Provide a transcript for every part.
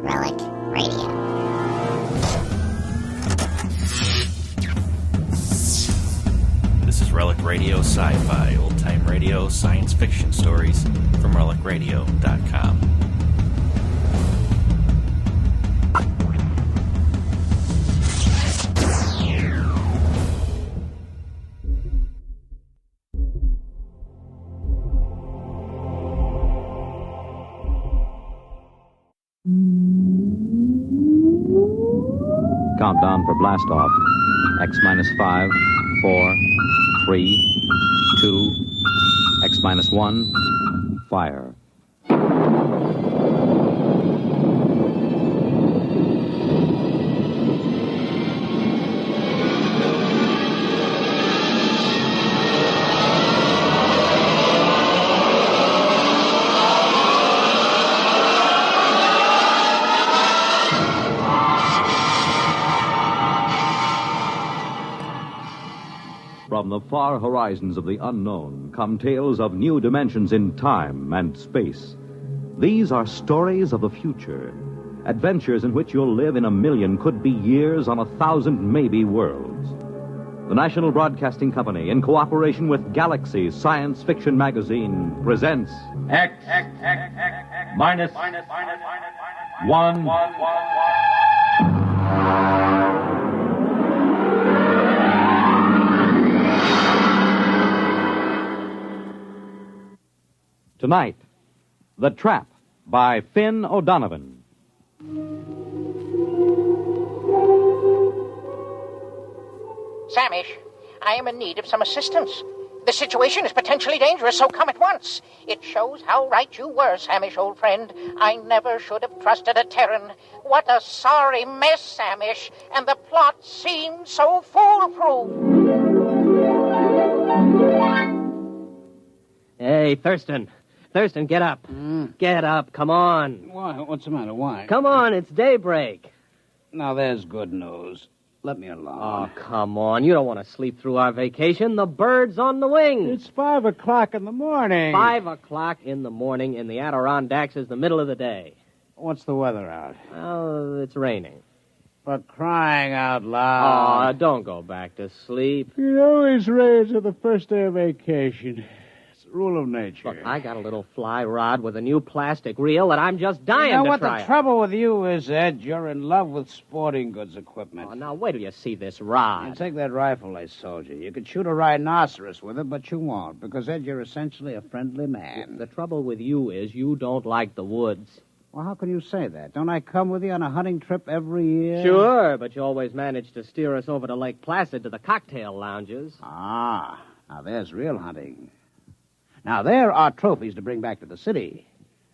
Relic Radio. This is Relic Radio Sci-Fi, old-time radio science fiction stories from relicradio.com. Countdown for blast off. X minus 5, 4, 3, 2, X minus 1, fire. From the far horizons of the unknown come tales of new dimensions in time and space. These are stories of the future, adventures in which you'll live in a million, could be years, on 1,000 maybe worlds. The National Broadcasting Company, in cooperation with Galaxy Science Fiction Magazine, presents X minus 1. Tonight, The Trap by Finn O'Donovan. Samish, I am in need of some assistance. The situation is potentially dangerous, so come at once. It shows how right you were, Samish, old friend. I never should have trusted a Terran. What a sorry mess, Samish, and the plot seemed so foolproof. Hey, Thurston, get up. Get up, come on. Why? What's the matter? Why? Come on, it's daybreak. Now, there's good news. Let me alone. Oh, come on. You don't want to sleep through our vacation. The bird's on the wing. It's 5 o'clock in the morning. 5 o'clock in the morning in the Adirondacks is the middle of the day. What's the weather out? Oh, it's raining. For crying out loud. Oh, don't go back to sleep. It always rains on the first day of vacation. It's the rule of nature. Look, I got a little fly rod with a new plastic reel that I'm just dying You know to what try. the trouble with you is, Ed? You're in love with sporting goods equipment. Oh, now, wait till you see this rod. You take that rifle I sold you. You could shoot a rhinoceros with it, but you won't, because, Ed, you're essentially a friendly man. The trouble with you is you don't like the woods. Well, how can you say that? Don't I come with you on a hunting trip every year? Sure, but you always manage to steer us over to Lake Placid to the cocktail lounges. Ah, now there's real hunting. Now, there are trophies to bring back to the city.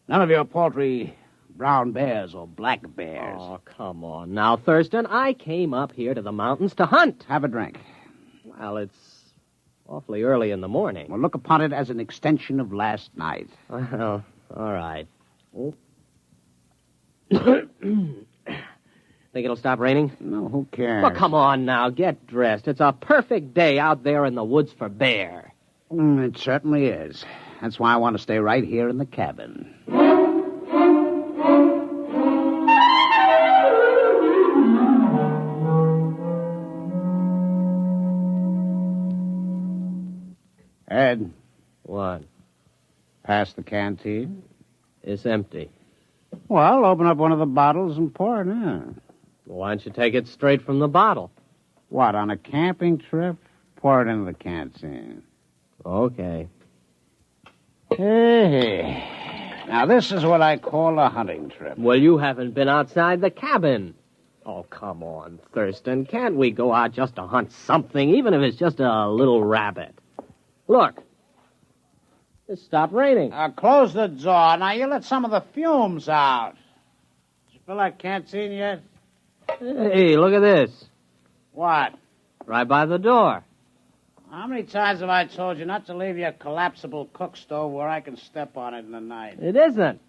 None of your paltry brown bears or black bears. Oh, come on. Now, Thurston, I came up here to the mountains to hunt. Have a drink. Well, it's awfully early in the morning. Well, look upon it as an extension of last night. Well, all right. Oh. Think it'll stop raining? No, who cares? Well, come on now. Get dressed. It's a perfect day out there in the woods for bear. It certainly is. That's why I want to stay right here in the cabin. Ed. What? Pass the canteen? It's empty. Well, open up one of the bottles and pour it in. Why don't you take it straight from the bottle? What, on a camping trip? Pour it into the canteen. Okay. Hey. Now, this is what I call a hunting trip. Well, you haven't been outside the cabin. Oh, come on, Thurston. Can't we go out just to hunt something, even if it's just a little rabbit? Look. It stopped raining. Close the door. Now, you let some of the fumes out. Did you fill that canteen yet? Hey, look at this. What? Right by the door. How many times have I told you not to leave your collapsible cook stove where I can step on it in the night? It isn't.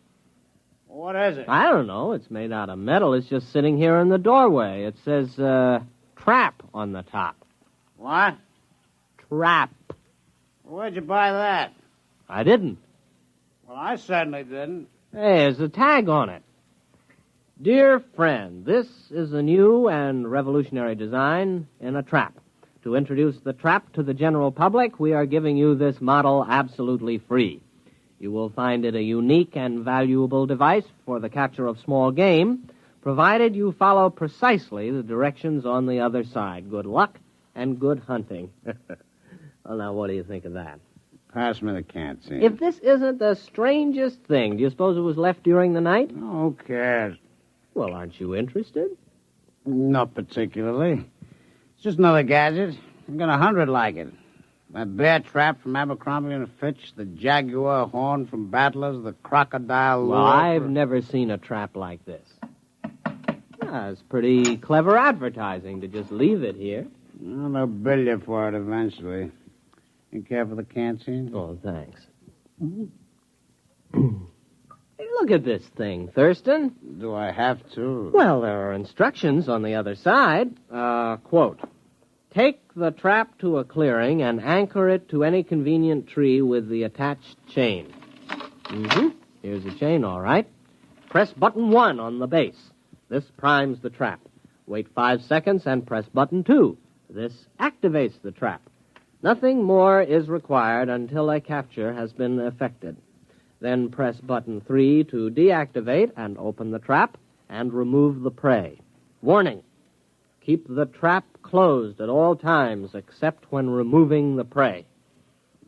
What is it? I don't know. It's made out of metal. It's just sitting here in the doorway. It says, trap on the top. What? Trap. Where'd you buy that? I didn't. Well, I certainly didn't. Hey, there's a tag on it. Dear friend, this is a new and revolutionary design in a trap. To introduce the trap to the general public, we are giving you this model absolutely free. You will find it a unique and valuable device for the capture of small game, provided you follow precisely the directions on the other side. Good luck and good hunting. Well, now, what do you think of that? Pass me the canteen. If this isn't the strangest thing, do you suppose it was left during the night? Oh, who cares? Well, aren't you interested? Not particularly. It's just another gadget. I've got 100 like it. That bear trap from Abercrombie and Fitch, the jaguar horn from Battlers, the crocodile lure. Well, I've never seen a trap like this. It's pretty clever advertising to just leave it here. Well, they'll bill you for it eventually. You care for the canteen? Oh, thanks. Hey, look at this thing, Thurston. Do I have to? Well, there are instructions on the other side. Quote, take the trap to a clearing and anchor it to any convenient tree with the attached chain. Here's the chain, all right. Press button 1 on the base. This primes the trap. Wait 5 seconds and press button 2. This activates the trap. Nothing more is required until a capture has been effected. Then press button 3 to deactivate and open the trap and remove the prey. Warning, keep the trap closed at all times except when removing the prey.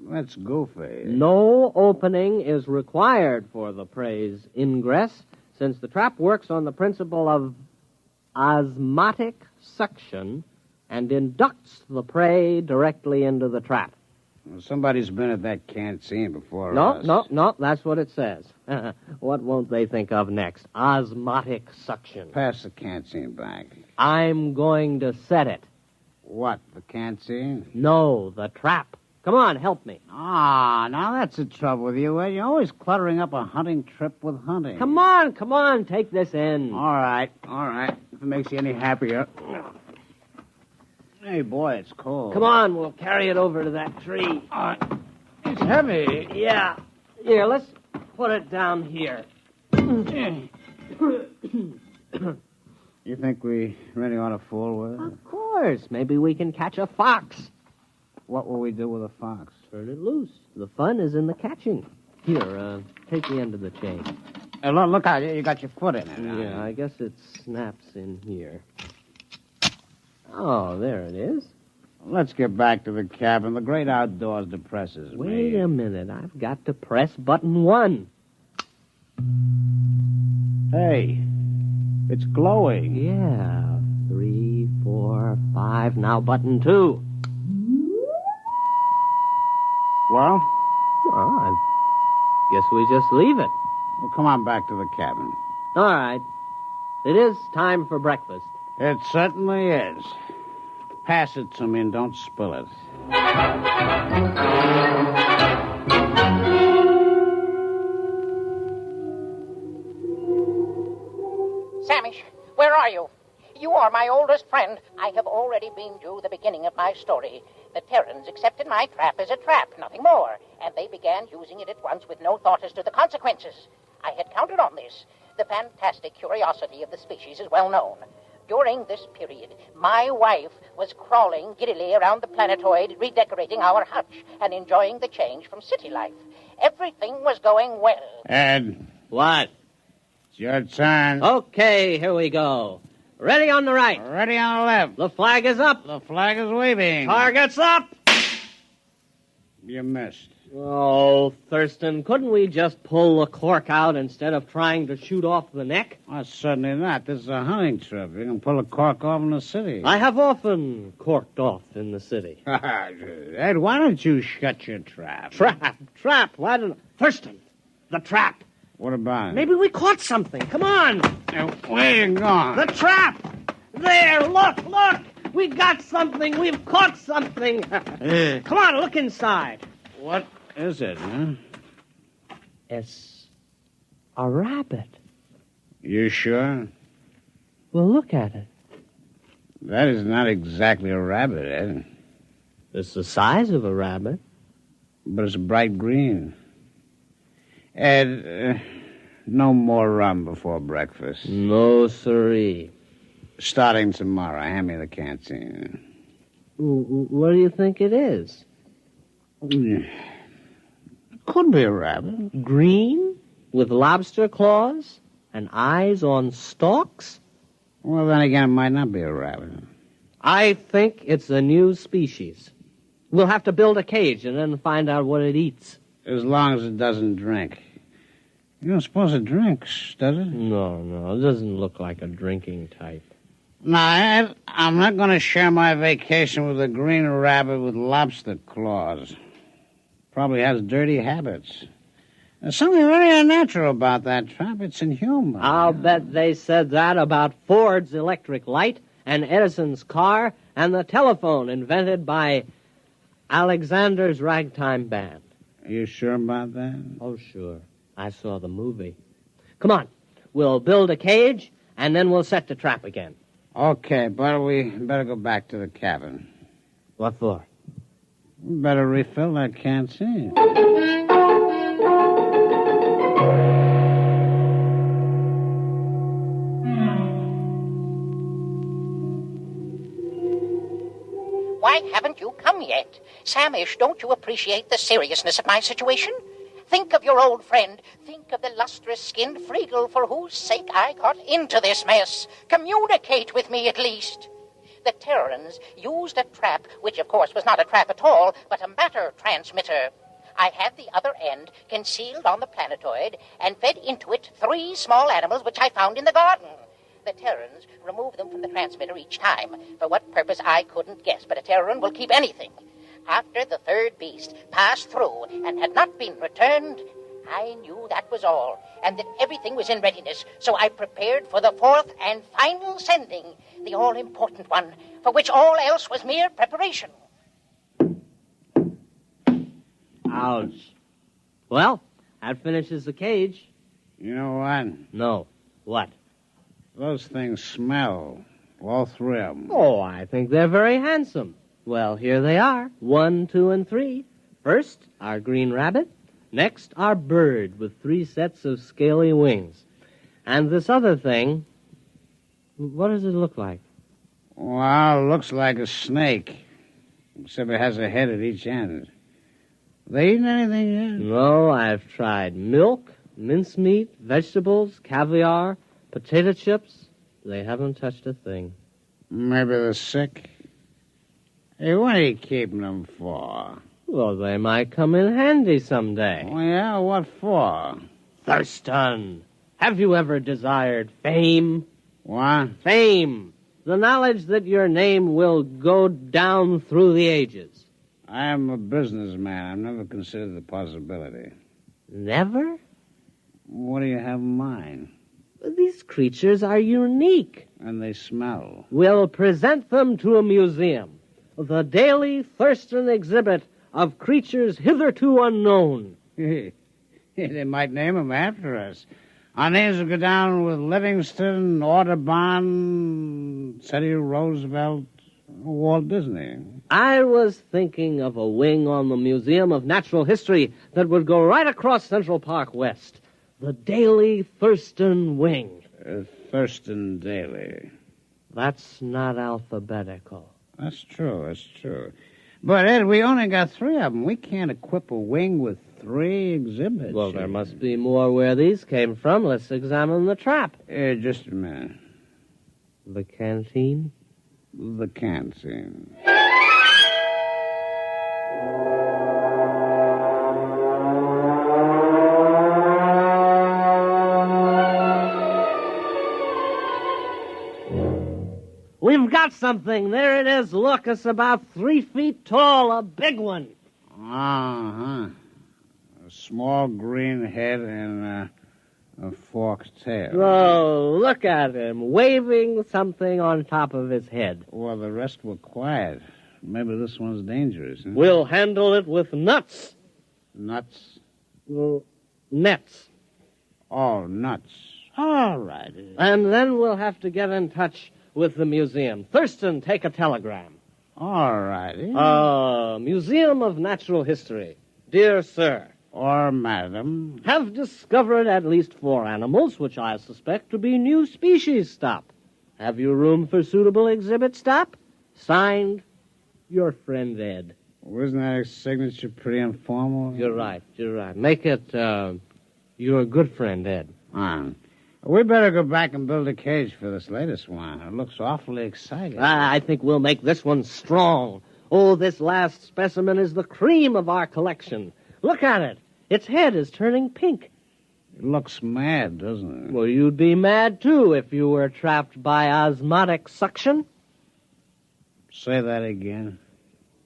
That's goofy. No opening is required for the prey's ingress, since the trap works on the principle of osmotic suction and inducts the prey directly into the trap. Well, somebody's been at that canteen before us. No, that's what it says. What won't they think of next? Osmotic suction. Pass the canteen back. I'm going to set it. What, the canteen? No, the trap. Come on, help me. Ah, now that's the trouble with you, Ed. You're always cluttering up a hunting trip with hunting. Come on, take this in. All right. If it makes you any happier. Hey, boy, it's cold. Come on, we'll carry it over to that tree. It's heavy. Yeah. Here, let's put it down here. You think we really ought to fool with it? Of course. Maybe we can catch a fox. What will we do with a fox? Turn it loose. The fun is in the catching. Here, take the end of the chain. Hey, look out. You got your foot in it. Yeah, I guess it snaps in here. Oh, there it is. Let's get back to the cabin. The great outdoors depresses me. Wait a minute. I've got to press button 1. Hey, it's glowing. Yeah. 3, 4, 5. Now button 2. Well? I guess we just leave it. Well, come on back to the cabin. All right. It is time for breakfast. It certainly is. Pass it to me and don't spill it. Samish, where are you? You are my oldest friend. I have already been you the beginning of my story. The Terrans accepted my trap as a trap, nothing more, and they began using it at once with no thought as to the consequences. I had counted on this. The fantastic curiosity of the species is well known. During this period, my wife was crawling giddily around the planetoid, redecorating our hutch and enjoying the change from city life. Everything was going well. Ed, What? it's your turn. Okay, here we go. Ready on the right. Ready on the left. The flag is up. The flag is waving. Target's up. You missed. Oh, Thurston, couldn't we just pull the cork out instead of trying to shoot off the neck? Oh, certainly not. This is a hunting trip. You can pull a cork off in the city. I have often corked off in the city. Ed, why don't you shut your trap? Trap. Why don't... Thurston, the trap. What about it? Maybe we caught something. Come on. Where you going? The trap. There, look. We got something. We've caught something. Come on, look inside. What is it, huh? It's a rabbit. You sure? Well, look at it. That is not exactly a rabbit, Ed. It's the size of a rabbit. But it's bright green. Ed, No more rum before breakfast. No, siree. Starting tomorrow, hand me the canteen. What do you think it is? Could be a rabbit. Green? With lobster claws? And eyes on stalks? Well, then again, it might not be a rabbit. I think it's a new species. We'll have to build a cage and then find out what it eats. As long as it doesn't drink. You don't suppose it drinks, does it? No, it doesn't look like a drinking type. No, I'm not going to share my vacation with a green rabbit with lobster claws. Probably has dirty habits. There's something very unnatural about that trap. It's inhuman. I'll bet they said that about Ford's electric light and Edison's car and the telephone invented by Alexander's ragtime band. Are you sure about that? Oh, sure. I saw the movie. Come on. We'll build a cage, and then we'll set the trap again. Okay, but we better go back to the cabin. What for? We better refill that canteen. Why haven't you come yet? Samish, don't you appreciate the seriousness of my situation? Think of your old friend. Think of the lustrous-skinned Friegel for whose sake I got into this mess. Communicate with me, at least. The Terrans used a trap, which, of course, was not a trap at all, but a matter transmitter. I had the other end concealed on the planetoid and fed into it 3 small animals which I found in the garden. The Terrans removed them from the transmitter each time. For what purpose, I couldn't guess, but a Terran will keep anything. After the 3rd beast passed through and had not been returned, I knew that was all, and that everything was in readiness, so I prepared for the 4th and final sending, the all-important one, for which all else was mere preparation. Ouch. Well, that finishes the cage. You know what? No. What? Those things smell. All 3 of them. Oh, I think they're very handsome. Well, here they are. 1, 2, and 3. First, our green rabbit. Next, our bird with 3 sets of scaly wings. And this other thing, what does it look like? Well, it looks like a snake, except it has a head at each end. They eaten anything yet? No, I've tried milk, mincemeat, vegetables, caviar, potato chips. They haven't touched a thing. Maybe they're sick. Hey, what are you keeping them for? Well, they might come in handy someday. Oh, yeah? What for? Thurston, have you ever desired fame? What? Fame. The knowledge that your name will go down through the ages. I am a businessman. I've never considered the possibility. Never? What do you have in mind? These creatures are unique. And they smell. We'll present them to a museum. The daily Thurston exhibit of creatures hitherto unknown. They might name them after us. Our names will go down with Livingston, Audubon, Teddy Roosevelt, Walt Disney. I was thinking of a wing on the Museum of Natural History that would go right across Central Park West. The Daily Thurston Wing. Thurston Daily. That's not alphabetical. That's true. But, Ed, we only got 3 of them. We can't equip a wing with 3 exhibits. Well, there must be more where these came from. Let's examine the trap. Just a minute. The canteen? The canteen. We've got something. There it is. Look, it's about 3 feet tall, a big one. Uh-huh. A small green head and a forked tail. Oh, look at him, waving something on top of his head. Well, the rest were quiet. Maybe this one's dangerous. Huh? We'll handle it with nuts. Nuts? Well, nets. Oh, nuts. All right. And then we'll have to get in touch with the museum. Thurston, take a telegram. All righty. Museum of Natural History. Dear Sir, or madam, have discovered at least 4 animals, which I suspect to be new species. Stop. Have you room for suitable exhibit? Stop. Signed, your friend Ed. wasn't that signature pretty informal? You're right. Make it, your good friend Ed. We better go back and build a cage for this latest one. It looks awfully exciting. I think we'll make this one strong. Oh, this last specimen is the cream of our collection. Look at it. Its head is turning pink. It looks mad, doesn't it? Well, you'd be mad, too, if you were trapped by osmotic suction. Say that again.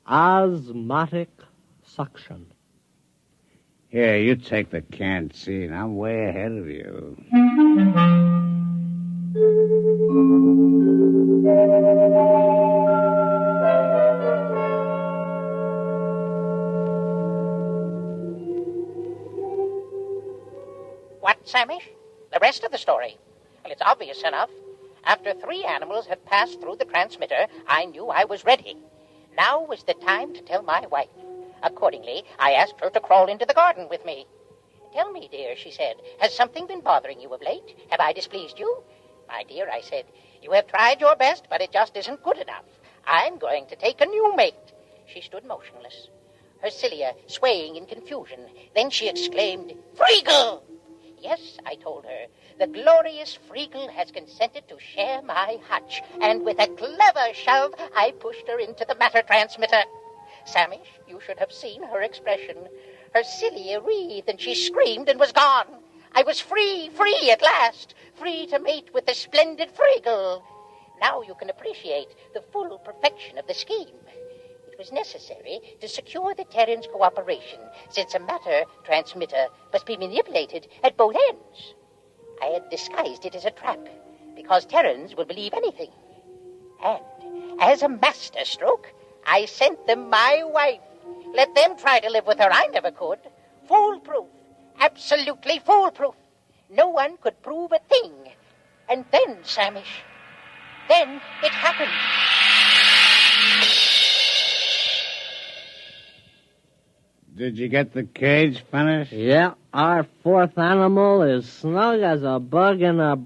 Osmotic suction. Here, you take the canned seat. I'm way ahead of you. What, Samish? The rest of the story? Well, it's obvious enough. After 3 animals had passed through the transmitter, I knew I was ready. Now was the time to tell my wife. Accordingly, I asked her to crawl into the garden with me. Tell me, dear, she said, has something been bothering you of late? Have I displeased you? My dear, I said, you have tried your best, but it just isn't good enough. I'm going to take a new mate. She stood motionless, her cilia swaying in confusion. Then she exclaimed, Freagle! Yes, I told her, the glorious Freagle has consented to share my hutch, and with a clever shove, I pushed her into the matter transmitter. Samish, you should have seen her expression. Her cilia wreathed, and she screamed and was gone. I was free at last, free to mate with the splendid Freagle. Now you can appreciate the full perfection of the scheme. It was necessary to secure the Terran's cooperation, since a matter transmitter must be manipulated at both ends. I had disguised it as a trap, because Terrans will believe anything. And, as a masterstroke, I sent them my wife. Let them try to live with her. I never could. Foolproof. Absolutely foolproof. No one could prove a thing. And then, Samish, then it happened. Did you get the cage finished? Yeah, our 4th animal is snug as a bug in a...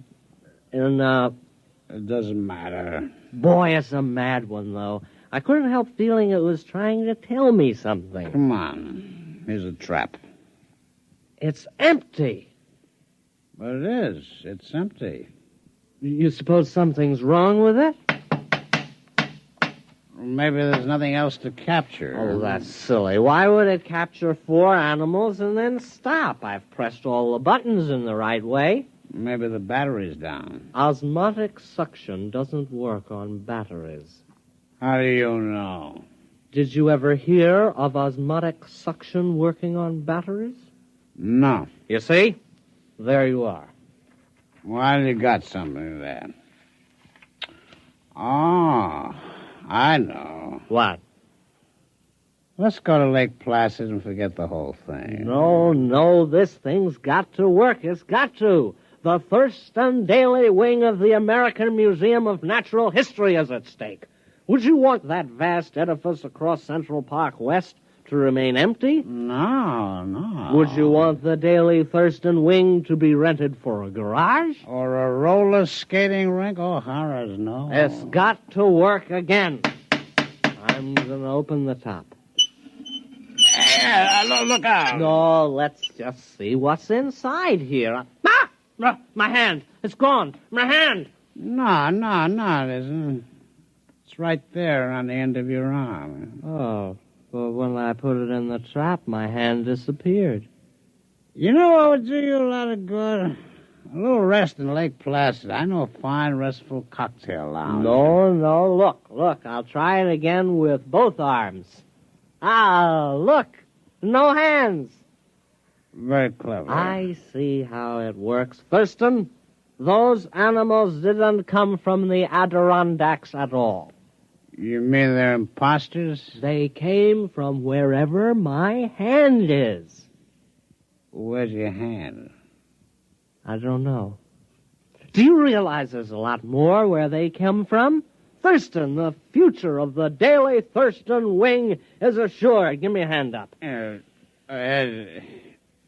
It doesn't matter. Boy, it's a mad one, though. I couldn't help feeling it was trying to tell me something. Come on. Here's a trap. It's empty. But it is. It's empty. You suppose something's wrong with it? Maybe there's nothing else to capture. Oh, that's silly. Why would it capture 4 animals and then stop? I've pressed all the buttons in the right way. Maybe the battery's down. Osmotic suction doesn't work on batteries. How do you know? Did you ever hear of osmotic suction working on batteries? No. You see? There you are. Well, you got something there. Oh, I know. What? Let's go to Lake Placid and forget the whole thing. No, this thing's got to work. It's got to. The Thurston Daily wing of the American Museum of Natural History is at stake. Would you want that vast edifice across Central Park West to remain empty? No. Would you want the Daily Thurston wing to be rented for a garage? Or a roller skating rink? Oh, horrors, no. It's got to work again. I'm going to open the top. Look out. No, let's just see what's inside here. My hand. It's gone. My hand. No, it isn't. It's right there on the end of your arm. Oh, but when I put it in the trap, my hand disappeared. You know what would do you a lot of good? A little rest in Lake Placid. I know a fine, restful cocktail lounge. No, look. I'll try it again with both arms. Look. No hands. Very clever. I see how it works. Thurston, those animals didn't come from the Adirondacks at all. You mean they're imposters? They came from wherever my hand is. Where's your hand? I don't know. Do you realize there's a lot more where they come from? Thurston, the future of the Daily Thurston wing is assured. Give me a hand up.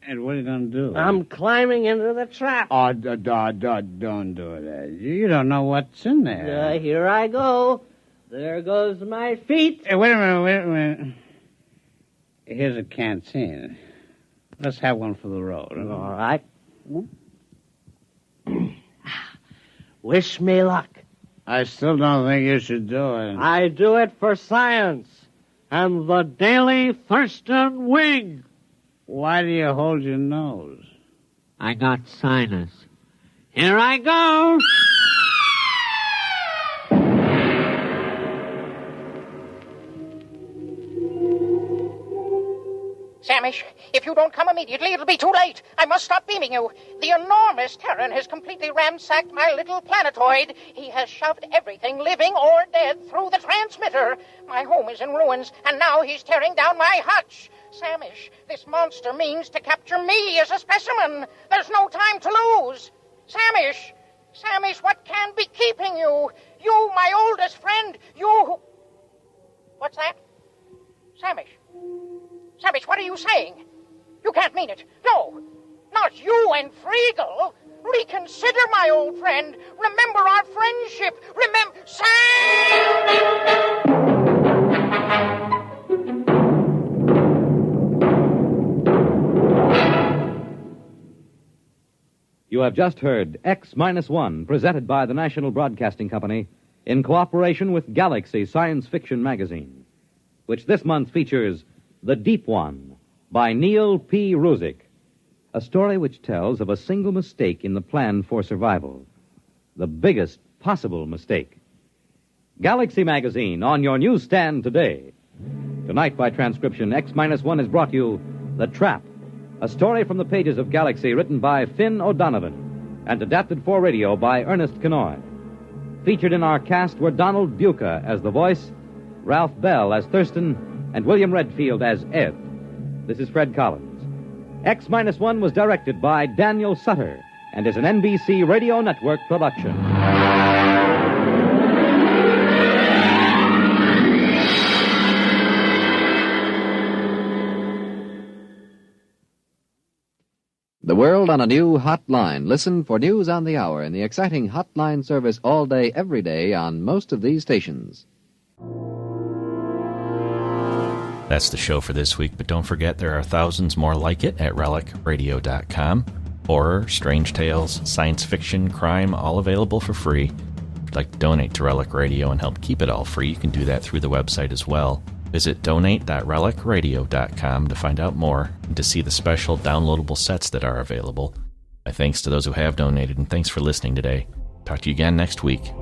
And what are you going to do? I'm climbing into the trap. Oh, don't do it, Ed. You don't know what's in there. Here I go. There goes my feet. Hey, wait a minute. Here's a canteen. Let's have one for the road. All right. Wish me luck. I still don't think you should do it. I do it for science and the Daily Thurston Wing. Why do you hold your nose? I got sinus. Here I go. Samish, if you don't come immediately, it'll be too late. I must stop beaming you. The enormous Terran has completely ransacked my little planetoid. He has shoved everything, living or dead, through the transmitter. My home is in ruins, and now he's tearing down my hutch. Samish, this monster means to capture me as a specimen. There's no time to lose. Samish, what can be keeping you? You, my oldest friend, you... What's that? Samish, what are you saying? You can't mean it. No, not you and Friegel. Reconsider, my old friend. Remember our friendship. Remember... You have just heard X-1, presented by the National Broadcasting Company in cooperation with Galaxy Science Fiction magazine, which this month features The Deep One by Neil P. Ruzick, a story which tells of a single mistake in the plan for survival, the biggest possible mistake. Galaxy magazine on your newsstand today. Tonight, by transcription, X-1 has brought you The Trap, a story from the pages of Galaxy written by Finn O'Donovan and adapted for radio by Ernest Kenoy. Featured in our cast were Donald Buca as the voice, Ralph Bell as Thurston, and William Redfield as Ed. This is Fred Collins. X-1 was directed by Daniel Sutter and is an NBC Radio Network production. The world on a new hotline. Listen for news on the hour in the exciting hotline service all day, every day on most of these stations. That's the show for this week, but don't forget there are thousands more like it at relicradio.com. Horror, strange tales, science fiction, crime, all available for free. If you'd like to donate to Relic Radio and help keep it all free, you can do that through the website as well. Visit donate.relicradio.com to find out more and to see the special downloadable sets that are available. My thanks to those who have donated, and thanks for listening today. Talk to you again next week.